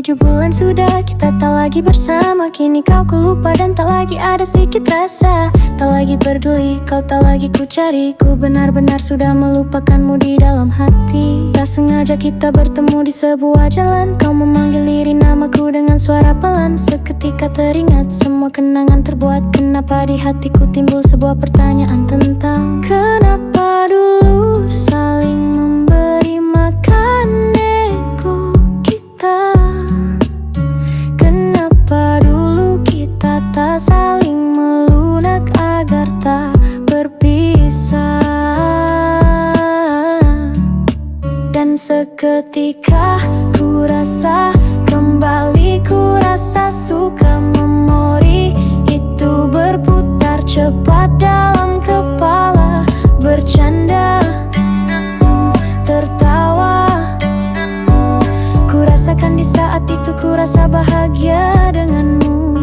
7 bulan sudah kita tak lagi bersama. Kini kau lupa dan tak lagi ada sedikit rasa. Tak lagi peduli, kau tak lagi ku cari. Ku benar-benar sudah melupakanmu di dalam hati. Tak sengaja kita bertemu di sebuah jalan. Kau memanggil diri namaku dengan suara pelan. Seketika teringat semua kenangan terbuat. Kenapa di hatiku timbul sebuah pertanyaan tentang kenapa dulu saling memberi makan ego kita. Kenapa dulu kita tak saling melunak agar tak berpisah. Dan seketika ku rasa kembali, ku rasa suka memori itu berputar cepat dalam kepala. Bercanda, tertawa, ku rasakan di saat itu, ku rasa bahagia denganmu.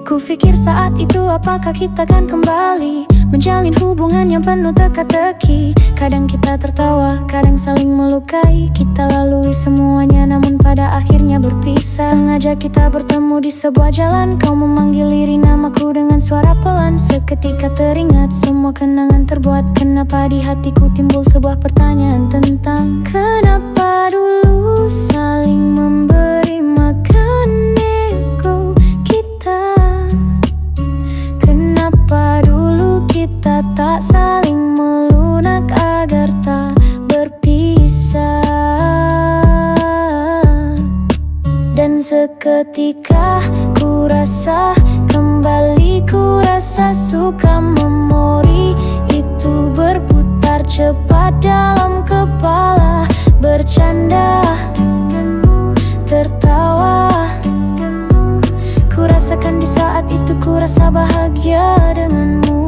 Ku pikir saat itu apakah kita akan kembali menjalin hubungan yang penuh teka-teki. Kadang kita tertawa, kadang saling melukai. Kita lalui semuanya namun pada akhirnya berpisah. Sengaja kita bertemu di sebuah jalan. Kau memanggil diri namaku dengan suara pelan. Seketika teringat semua kenangan terbuat. Kenapa di hatiku timbul sebuah pertanyaan tentang kenapa dulu saling memberi makan ego kita. Kenapa dulu kita tak saling melunak agar tak berpisah. Dan seketika ku rasa kembali, ku rasa suka memori itu berputar cepat dalam kepala. Bercanda, tertawa, ku rasakan di saat itu, ku rasa bahagia denganmu.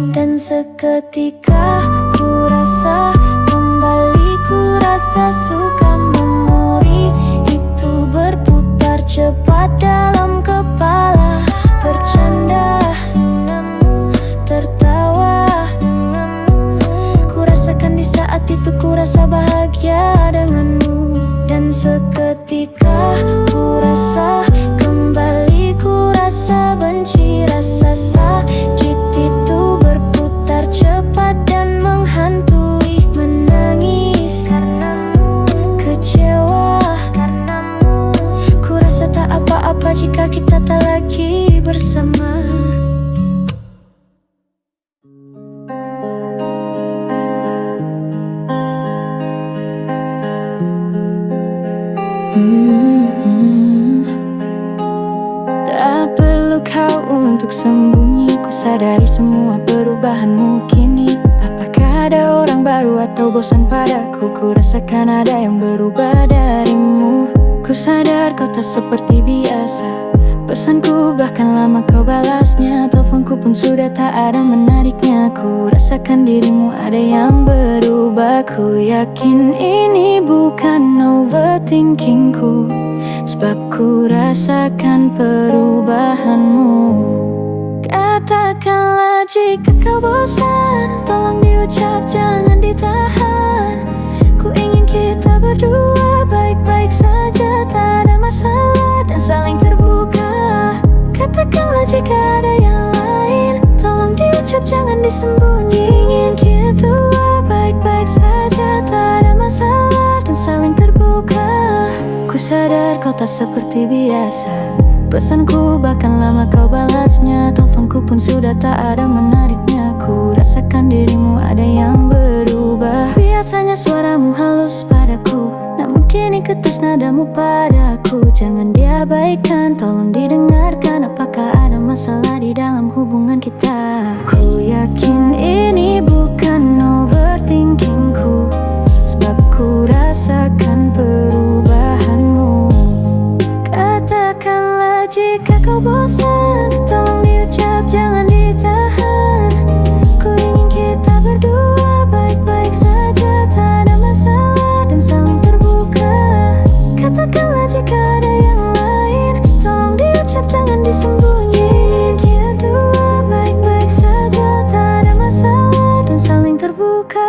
Dan seketika ku rasa kembali, ku rasa suka memori itu berputar cepat dalam kepala. Bercanda, tertawa, ku rasakan di saat itu, ku rasa bahagia denganmu. Dan seketika ku rasa kembali, ku rasa benci, rasa sakit itu berputar cepat dan menghantui. Menangis karenamu, kecewa karenamu, ku rasa tak apa-apa jika kita tak lagi bersama. Tak perlu kau untuk sembunyi. Ku sadari semua perubahanmu kini. Apakah ada orang baru atau bosan padaku? Ku rasakan ada yang berubah darimu. Ku sadar kau tak seperti biasa. Pesanku bahkan lama kau balasnya. Teleponku pun sudah tak ada menariknya. Ku rasakan dirimu ada yang berubah. Ku yakin ini bukan overthinkingku, sebab ku rasakan perubahanmu. Katakanlah jika kau bosan, tolong diucap jangan ditahan. Ku ingin kita berdua baik-baik saja, tak ada masalah dan saling terbuka. Katakanlah jika ada yang lain, tolong diucap jangan disembunyi. Ingin kita baik-baik saja, tak ada masalah dan saling terbuka. Ku sadar kau tak seperti biasa. Pesanku bahkan lama kau balasnya. Teleponku pun sudah tak ada menariknya. Ku rasakan dirimu ada yang berubah. Biasanya suaramu halus padaku, namun kini ketus nadamu padaku. Jangan diabaikan, tolong didengarkan. Apakah ada masalah di dalam hubungan kita? Ku yakin ini bukan overthinkingku, sebab ku rasakan perubahanmu. Katakanlah jika kau bosan, tolong diucap jangan ditahan. Ku ingin kita berdua diucap jangan disembunyiin. Kita dua baik-baik saja, tak ada masalah dan saling terbuka.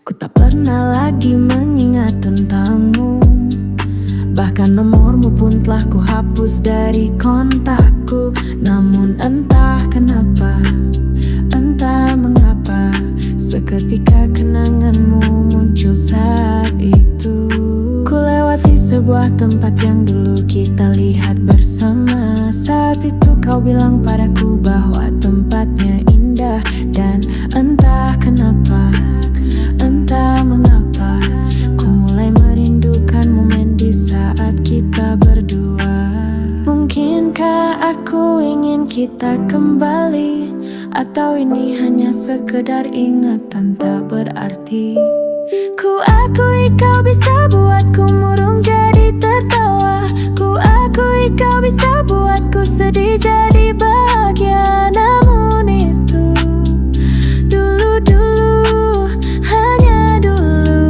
Ku tak pernah lagi mengingat tentangmu, bahkan nomormu pun telah ku hapus dari kontakku. Namun entah kenapa, entah mengapa, seketika kenanganmu muncul saat itu. Ku lewati sebuah tempat yang dulu kita lihat bersama. Saat itu kau bilang padaku bahwa tempatnya indah. Dan entah kenapa, entah mengapa, ku mulai merindukan momen di saat kita berdua. Mungkinkah aku ingin kita kembali, atau ini hanya sekedar ingatan tak berarti? Ku akui kau bisa buatku murung jadi tertawa. Ku akui kau bisa buatku sedih jadi bahagia. Namun itu dulu-dulu, hanya dulu.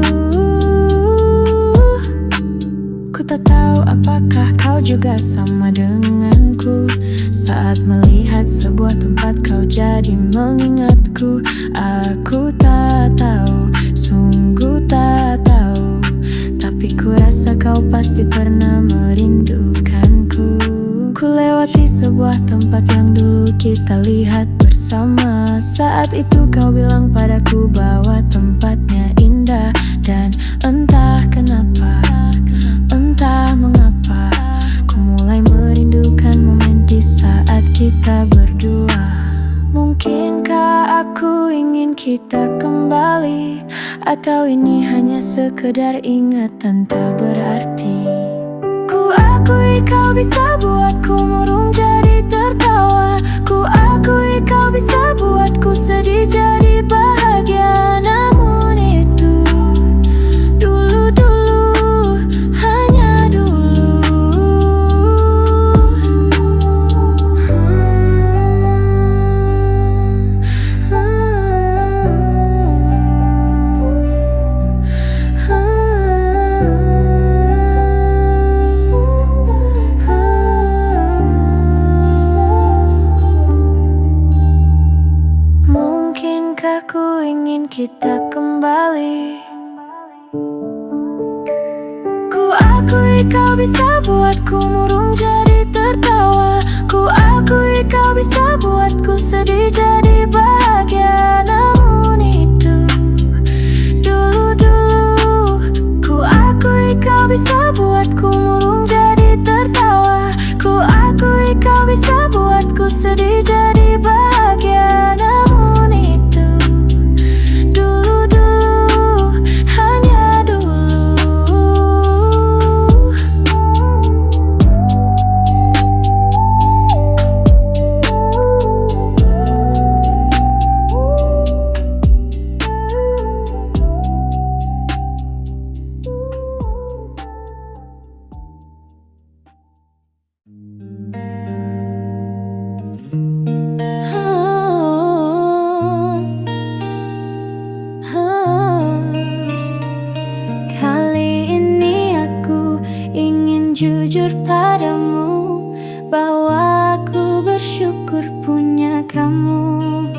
Ku tak tahu apakah kau juga sama denganku. Saat melihat sebuah tempat kau jadi mengingatku. Aku tak tahu, sungguh tak tahu, tapi ku rasa kau pasti pernah merindukanku. Ku lewati sebuah tempat yang dulu kita lihat bersama. Saat itu kau bilang padaku bahwa tempatnya indah. Dan entah kenapa, entah mengapa, ku mulai merindukan momen di saat kita berdua. Mungkinkah aku ingin kita kembali, atau ini hanya sekedar ingatan tak berarti? Ku akui kau bisa buatku murung jadi tertawa. Ku akui kau bisa buatku sedih jadi bahagia. Namun itu dulu-dulu, hanya dulu. Mungkinkah ku ingin kita kembali? Ku akui kau bisa buatku murung jadi tertawa. Ku akui kau bisa buatku sedih jadi bahagia. Namun itu dulu-dulu, ku akui kau bisa buatku murung jadi tertawa. Ku akui kau bisa buatku sedih jadi bahagia. Namun itu dulu-dulu, hanya dulu. jujur padamu bahwa aku bersyukur punya kamu.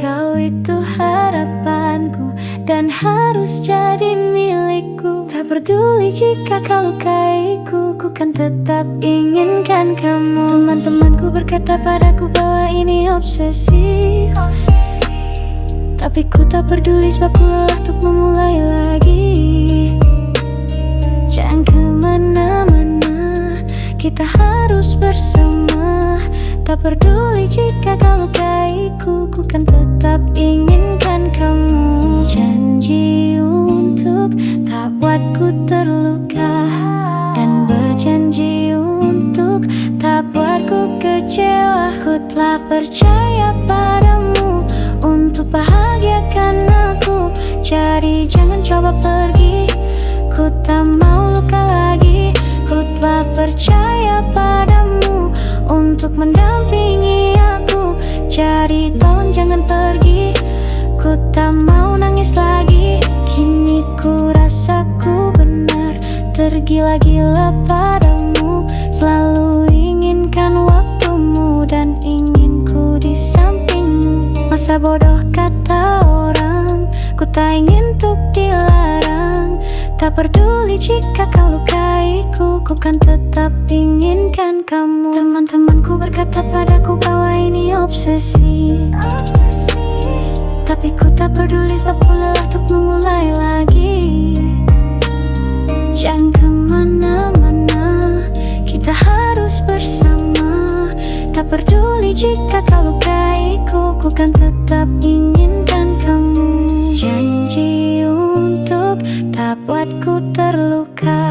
Kau itu harapanku dan harus jadi milikku. Tak peduli jika kau lukaiku, ku kan tetap inginkan kamu. Teman-temanku berkata padaku bahwa ini obsesi, tapi ku tak peduli sebab ku lelah untuk memulai lagi. Jangan kemana-mana, kita harus bersama. Tak peduli jika kau lukaiku, ku kan tetap inginkan kamu. Janji untuk tak buatku terluka, dan berjanji untuk tak buatku kecewa. Ku telah percaya padamu untuk bahagiakan aku, jadi jangan coba pergi. Ku tak mau luka lagi. Ku telah percaya padamu untuk mendampingi aku, jadi tolong jangan pergi. Ku tak mau nangis lagi. Kini ku rasa ku benar tergila-gila padamu. Selalu inginkan waktumu dan ingin ku di sampingmu. Masa bodoh kata orang, ku tak ingin untuk dilarang. Tak peduli jika kau lukaiku, ku kan tetap inginkan kamu. Teman-temanku berkata padaku bahwa ini obsesi, tapi ku tak peduli sebab ku lelah untuk memulai lagi. Jangan kemana-mana, kita harus bersama. Tak peduli jika kau lukaiku, ku kan tetap inginkan kamu. Janji untuk tak buatku terluka,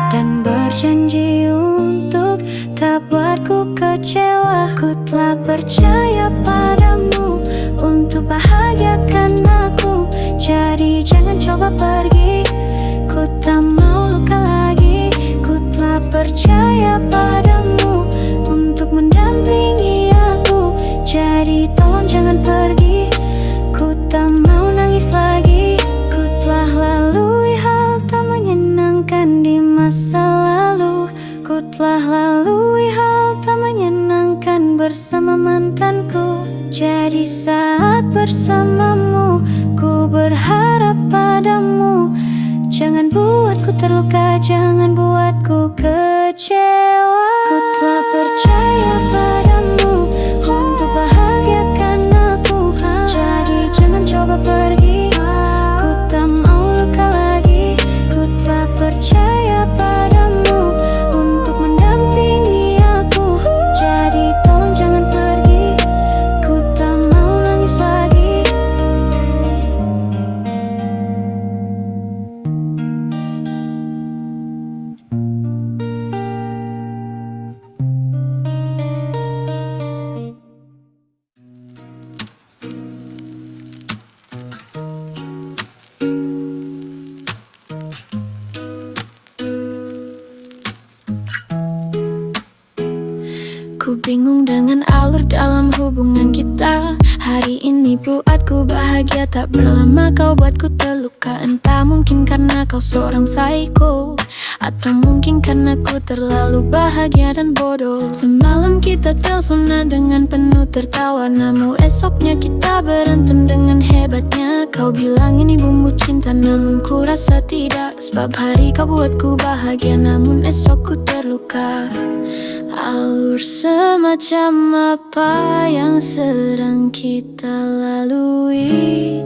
dan berjanji untuk tak buatku kecewa. Ku telah percaya padamu untuk bahagiakan aku, jadi jangan coba pergi. Ku tak mau luka lagi. Ku telah percaya padamu untuk mendampingi aku, jadi tolong jangan pergi. Ku tak mau nangis lagi. Ku telah lalui hal tak menyenangkan di masa lalu. Ku telah lalui hal tak menyenangkan bersama mantanku, jadi saat bersamamu ku berharap padamu. Jangan buatku terluka, jangan buatku kecewa. Ku telah percaya padamu untuk bahagiakan aku, jadi jangan coba pergi. Ku tak mau luka lagi. Ku telah percaya padamu untuk mendampingi aku, jadi tolong jangan pergi. Ku tak mau nangis lagi. Ku bingung dengan alur dalam hubungan kita. Hari ini buatku bahagia, tak berlama kau buatku terluka. Entah mungkin karena kau seorang psycho, atau mungkin karena ku terlalu bahagia dan bodoh. Semalam kita teleponan dengan penuh tertawa, namun esoknya kita berantem dengan hebatnya. Kau bilang ini bumbu cinta, namun ku rasa tidak. Sebab hari kau buatku bahagia, namun esok ku terluka. Alur semacam apa yang sedang kita lalui?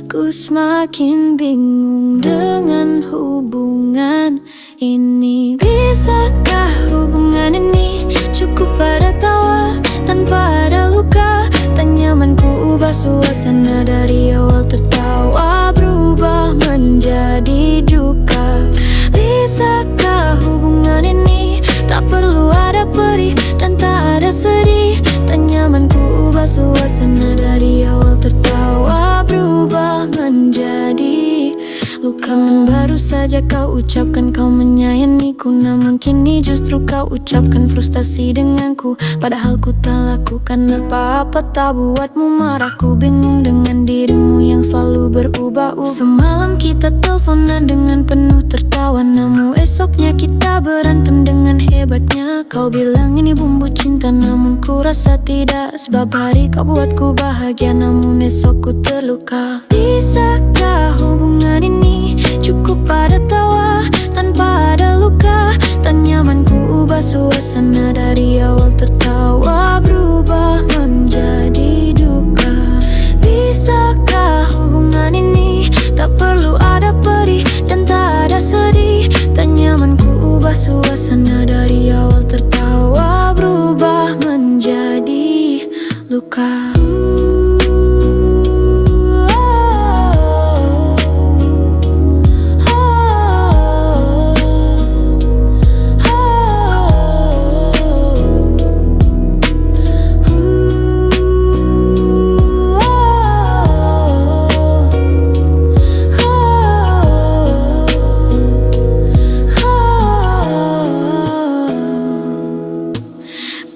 Ku semakin bingung dengan hubungan ini. Bisakah hubungan ini cukup pada tawa tanpa ada luka? Tak nyaman ku ubah suasana dari awal tertawa berubah menjadi duka. Bisakah hubungan ini tak perlu ada perih dan tak ada sedih? Tak nyaman ku ubah suasana dari awal tertawa berubah menjadi luka. Baru saja kau ucapkan kau menyayangi diriku, namun kini justru kau ucapkan frustasi denganku. Padahal ku tak lakukan apa-apa, tak buatmu marah. Ku bingung dengan dirimu yang selalu berubah-ubah. Semalam kita teleponan dengan penuh tertawa, namun esoknya kita berantem dengan hebatnya. Kau bilang ini bumbu cinta, namun ku rasa tidak. Sebab hari kau buatku bahagia, namun esok ku terluka. Bisakah hubungan ini cukup pada tawa tanpa ada luka? Tak nyaman ku ubah suasana, dari awal tertawa berubah menjadi duka. Bisakah hubungan ini tak perlu ada perih dan tak ada sedih? Tak nyaman ku ubah suasana, dari awal tertawa berubah menjadi luka.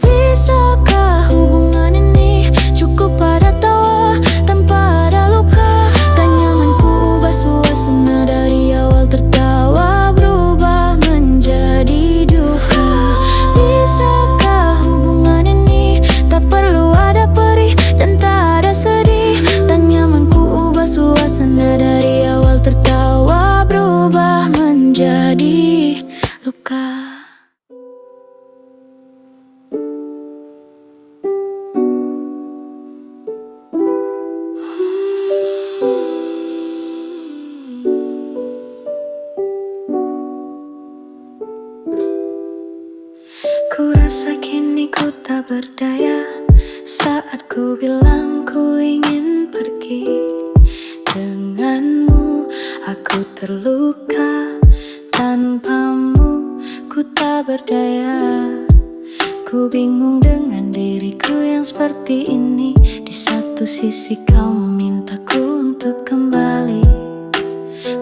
Bisakah hubungan ini cukup pada tawa tanpa ada luka? Tak nyaman ku ubah suasana, dari awal tertawa berubah menjadi duka. Bisakah hubungan ini tak perlu ada perih dan tak ada sedih? Tak nyaman ku ubah suasana, dari awal tertawa berubah menjadi luka. Ku rasa kini ku tak berdaya saat ku bilang ku ingin pergi. Denganmu aku terluka, tanpamu ku tak berdaya. Ku bingung dengan diriku yang seperti ini. Di satu sisi kau memintaku untuk kembali.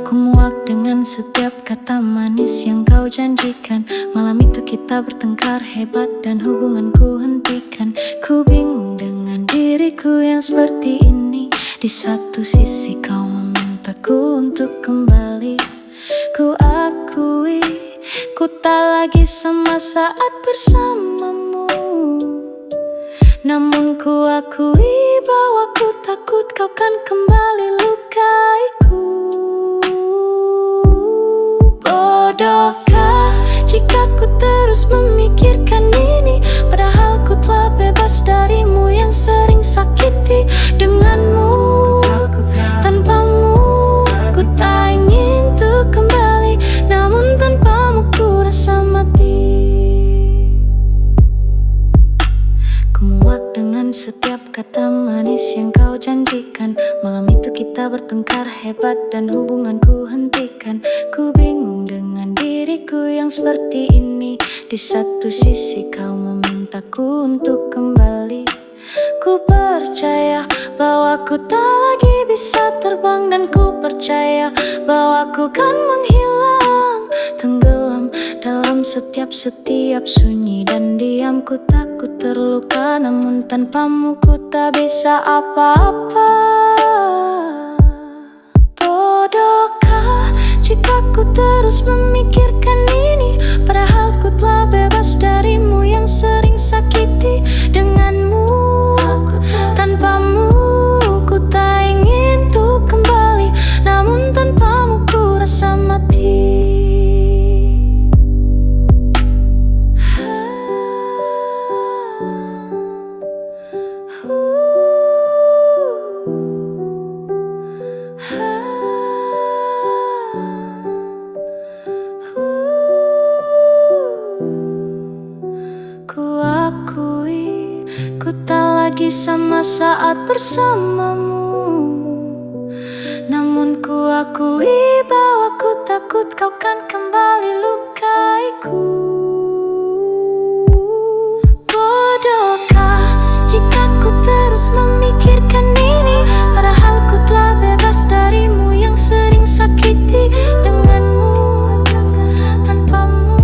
Ku muak dengan setiap kata manis yang kau janjikan. Malam itu kita bertengkar hebat dan hubunganku hentikan. Ku bingung dengan diriku yang seperti ini. Di satu sisi kau memintaku untuk kembali. Ku akui ku tak lagi sama saat bersamamu, namun ku akui bahwa ku takut kau kan kembali lukaiku. Bodohkah jika ku terus memikirkan ini, padahal ku telah bebas darimu yang sering sakiti. Denganmu, tanpamu ku tak ingin untuk kembali, namun tanpamu ku rasa mati. Ku muak dengan setiap kata manis yang kau janjikan. Malam itu kita bertengkar hebat dan hubunganku hentikan. Ku bingung dengan diriku yang seperti ini. Di satu sisi kau memintaku untuk kembali. Ku percaya bahwa ku tak lagi bisa terbang, dan ku percaya bahwa ku kan menghilang, tenggelam dalam setiap sunyi dan diam. Ku takut terluka, namun tanpamu ku tak bisa apa-apa. Bodohkah jika ku terus memikirkan ini, padahal ku telah bebas darimu yang sering sakiti. Denganmu, tanpamu ku tak ingin untuk kembali, namun tanpamu ku rasa mati. Ku akui ku tak lagi sama saat bersamamu, namun ku akui bahwa ku takut kau kan kembali lukaiku. Bodohkah jika ku terus memikirkan ini, padahal ku telah bebas darimu yang sering sakiti. Denganmu, tanpamu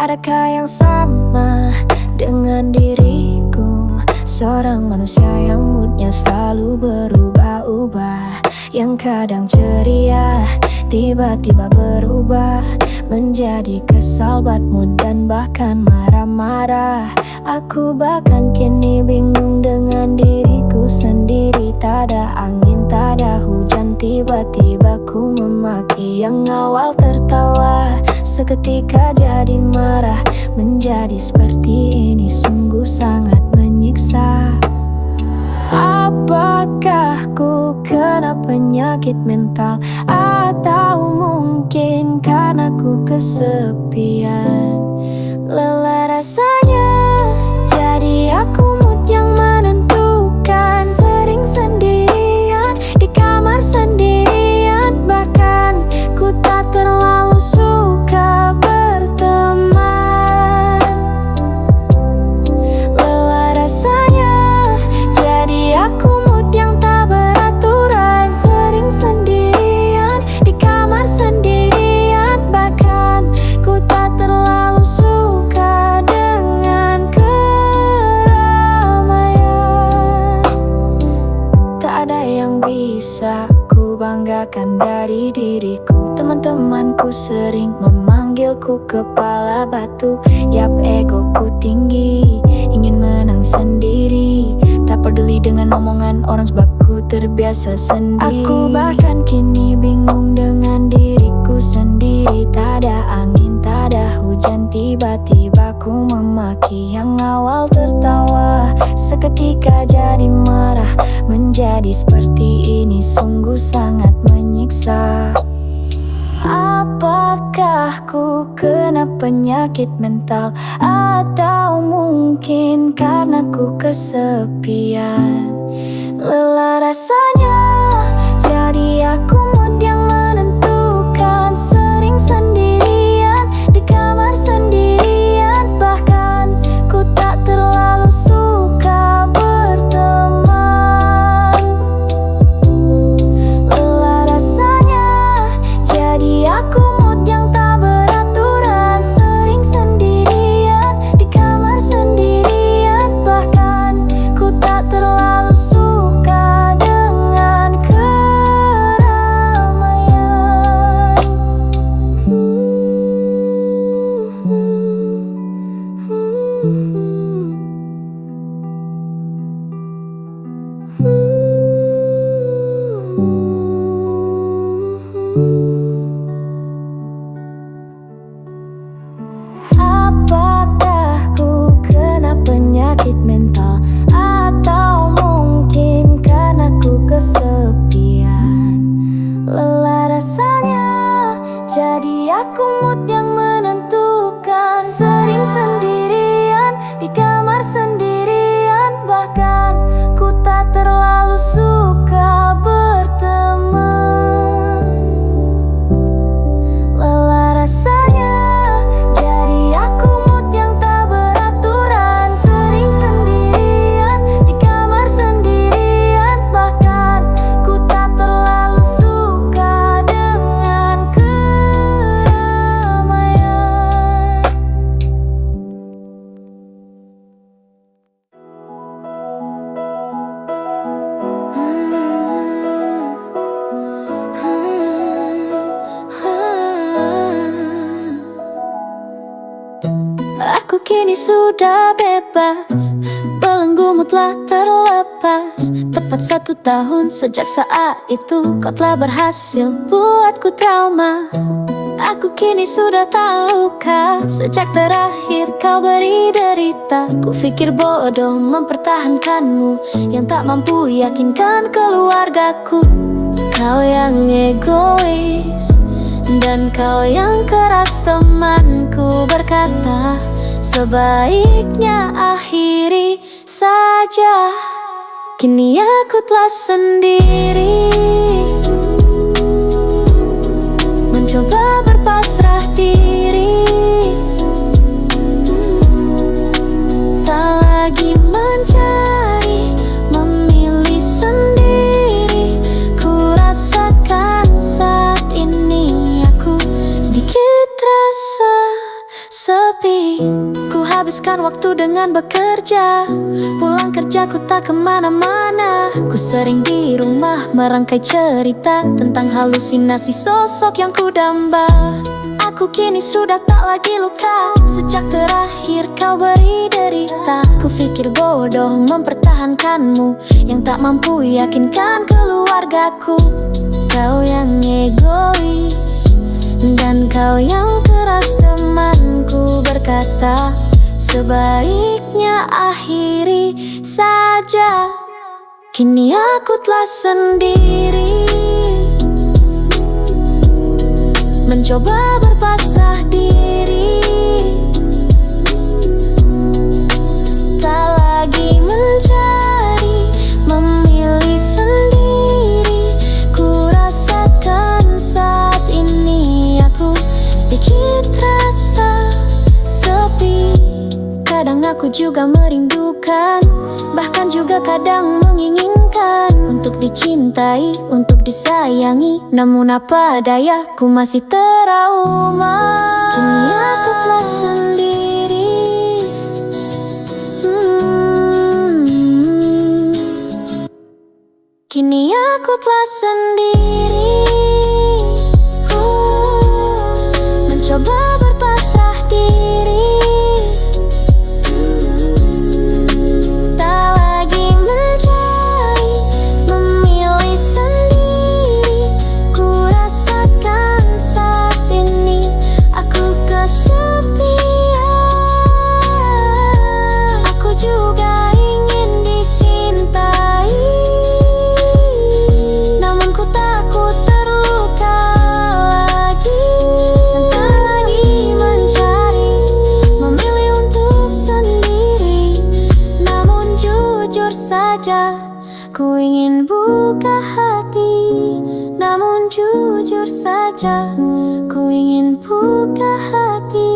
Adakah yang sama dengan diriku? Seorang manusia yang moodnya selalu berubah-ubah, yang kadang ceria, tiba-tiba berubah menjadi kesal, bad mood, dan bahkan marah-marah. Aku bahkan kini bingung dengan diriku sendiri. Tak ada angin, tak ada hujan, tiba-tiba ku memaki. Yang awal tertawa, seketika jadi marah. Menjadi seperti ini sungguh sangat menyiksa. Apakah ku kena penyakit mental? Atau mungkin karena ku kesepian? Lelah rasanya, jadi aku mood yang menentukan. Sering sendirian, di kamar sendirian. Bahkan ku tak terlalu suka berteman. Lelah rasanya, jadi aku mood yang tak beraturan. Sering sendirian, di kamar sendirian. Bahkan ku tak terlalu suka dengan keramaian. Tak ada yang bisa ku banggakan dari diriku. Teman-temanku sering memanggilku kepala batu. Yap, egoku tinggi, ingin menang sendiri. Tak peduli dengan omongan orang sebab ku terbiasa sendiri. Aku bahkan kini bingung dengan diriku sendiri. Tak ada angin, tak ada hujan, tiba-tiba ku memaki. Yang awal tertawa, seketika jadi marah. Menjadi seperti ini sungguh sangat menyiksa. Apakah ku kena penyakit mental? Atau mungkin karena ku kesepian? Lelah rasanya, jadi aku mood yang menentukan. Sering sendirian, di kamar sendirian. Bahkan ku tak terlalu suka berteman. Lelah rasanya, jadi aku mood yang tak beraturan. Sering sendirian, di kamar sendirian. Bahkan ku tak terlalu suka dengan keramaian. Apakah ku kena penyakit mental? Atau mungkin karena ku kesepian? Lelah rasanya, jadi aku mood yang menentukan. Sering sendirian, di kamar sendirian. Bahkan ku tak terlalu suka berteman. Lelah rasanya, jadi aku mood yang tak beraturan. Sering sendirian, di kamar sendirian. Bahkan ku tak terlalu suka dengan keramaian. Aku kini sudah bebas, belenggumu telah terlepas. Tepat 1 tahun sejak saat itu kau telah berhasil buatku trauma. Aku kini sudah tak luka sejak terakhir kau beri derita. Ku pikir bodoh mempertahankanmu yang tak mampu yakinkan keluargaku. Kau yang egois dan kau yang keras, temanku berkata. Sebaiknya akhiri saja. Kini aku telah sendiri, mencoba berpasrah diri. Tak lagi mencari, memilih sendiri. Ku rasakan saat ini aku sedikit rasa sepi. menghabiskan waktu dengan bekerja. Pulang kerja ku tak kemana-mana. Ku sering di rumah merangkai cerita tentang halusinasi sosok yang ku damba. Aku kini sudah tak lagi luka sejak terakhir kau beri derita. Ku pikir bodoh mempertahankanmu yang tak mampu yakinkan keluargaku. Kau yang egois dan kau yang keras, temanku berkata, sebaiknya akhiri saja. Kini aku telah sendiri, mencoba berpasrah diri, tak lagi mencari, memilih sendiri. Ku rasakan saat ini aku sedikit rasa sepi. Kadang aku juga merindukan, bahkan juga kadang menginginkan untuk dicintai, untuk disayangi. Namun apa daya, ku masih trauma. Kini aku telah sendiri, kini aku telah sendiri, mencoba berpasrah diri, tak lagi mencari, memilih sendiri. Ku rasakan saat ini aku kesepian. Aku juga ingin dicintai, namun ku takut terluka lagi. Tak lagi mencari, memilih untuk sendiri. Namun jujur saja, ku ingin buka hati. Namun jujur saja, ku ingin buka hati.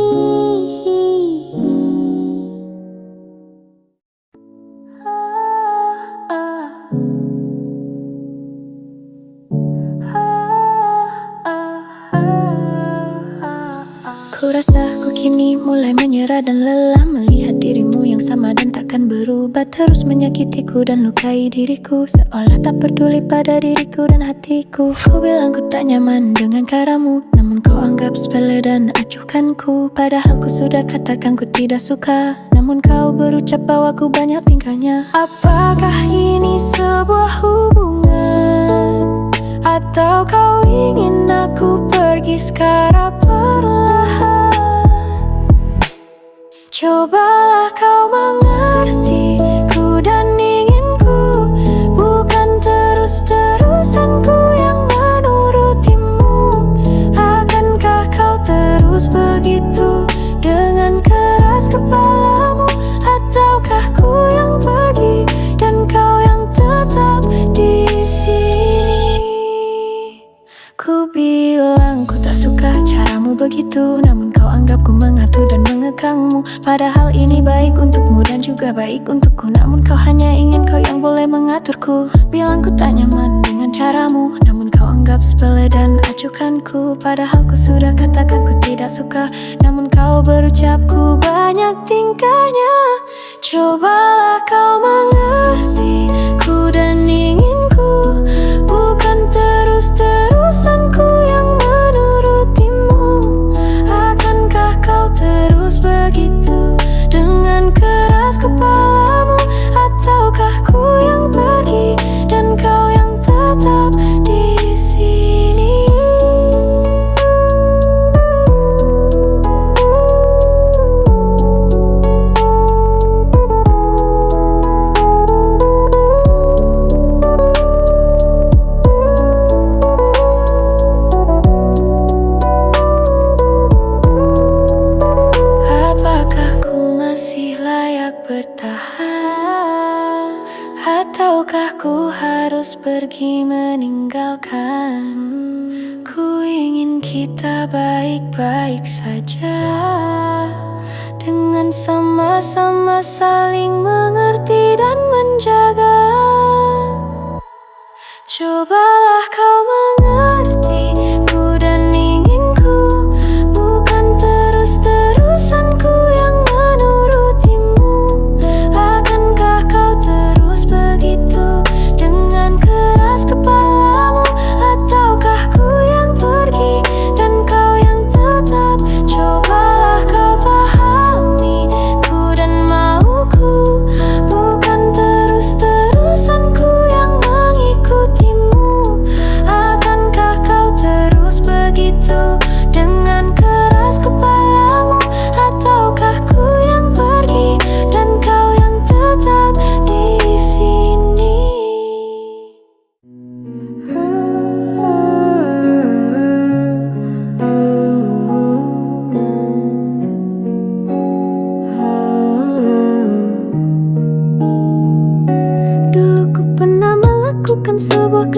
Ku rasa ku kini mulai menyerah dan lelah melihat dirimu yang sama dan takkan berubah, terus menyakitiku dan lukai diriku, seolah tak peduli pada diriku dan hatiku. Ku bilang ku tak nyaman dengan caramu, namun kau anggap sepele dan acuhkanku. Padahal ku sudah katakan ku tidak suka, namun kau berucap bahwa ku banyak tingkahnya. Apakah ini sebuah hubungan, atau kau ingin aku pergi sekarang perlahan? Cobalah kau mengerti ku dan inginku, bukan terus-terusan ku yang menurutimu. Akankah kau terus begitu dengan keras kepalamu, ataukah ku yang pergi dan kau yang tetap di sini? Ku bilang ku tak suka caramu begitu, namun kau anggap ku mengatur dan mengekangmu. Padahal ini baik untukmu dan juga baik untukku, namun kau hanya ingin kau yang boleh mengaturku. Bilang ku tak nyaman dengan caramu, namun kau anggap sepele dan acuhkanku. Padahal ku sudah katakan ku tidak suka, namun kau berucap ku banyak tingkahnya. Cobalah kau mengerti ku dan inginku, bukan terus-terusan ku yang menurutimu. Akankah kau terus begitu dengan keras kepalamu, ataukah ku yang pergi dan kau yang tetap di sini? Bertahan, ataukah ku harus pergi meninggalkan? Ku ingin kita baik-baik saja, dengan sama-sama saling mengerti dan menjaga. Cobalah kau mengerti ku dan inginku, bukan terus-terusan ku yang menuruti.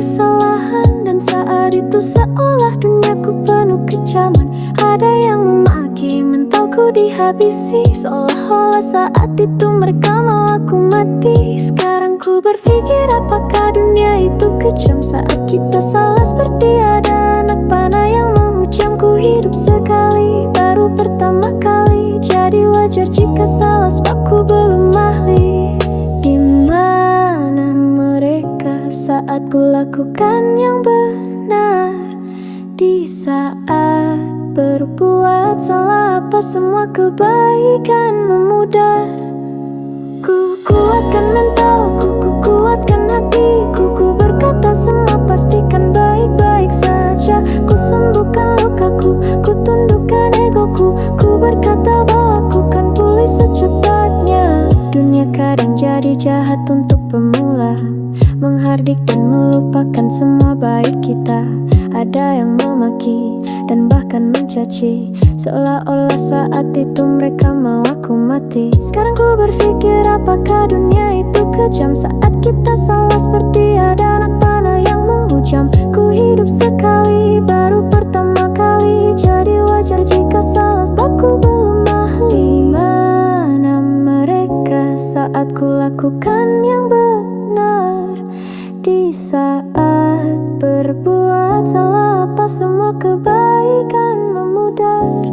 kesalahan. Dan saat itu seolah duniaku penuh kecaman. Ada yang memaki, mentalku dihabisi, seolah-olah saat itu mereka mau aku mati. Sekarang ku berpikir apakah dunia itu kejam saat kita salah, seperti ada anak panah yang menghujam. Ku hidup sekali, baru pertama kali, jadi wajar jika salah sebab ku belum ahli. Gimana mereka saat ku lakukan yang benar? Di saat berbuat salah, apa semua kebaikan memudar? Ku kuatkan mentalku, ku kuatkan hatiku, ku berkata semua pastikan baik-baik saja. Ku sembuhkan lukaku, ku tundukkan egoku, ku berkata bahwa ku kan pulih secepatnya. Dunia kadang jadi jahat untuk pemula, menghardik dan melupakan semua baik kita. Ada yang memaki dan bahkan mencaci, seolah-olah saat itu mereka mau aku mati. Sekarang ku berpikir apakah dunia itu kejam saat kita salah, seperti ada anak panah yang menghujam. Ku hidup sekali, baru pertama kali, jadi wajar jika salah sebab ku belum ahli. Mana mereka saat ku lakukan yang benar? Di saat berbuat salah, apa semua kebaikan memudar?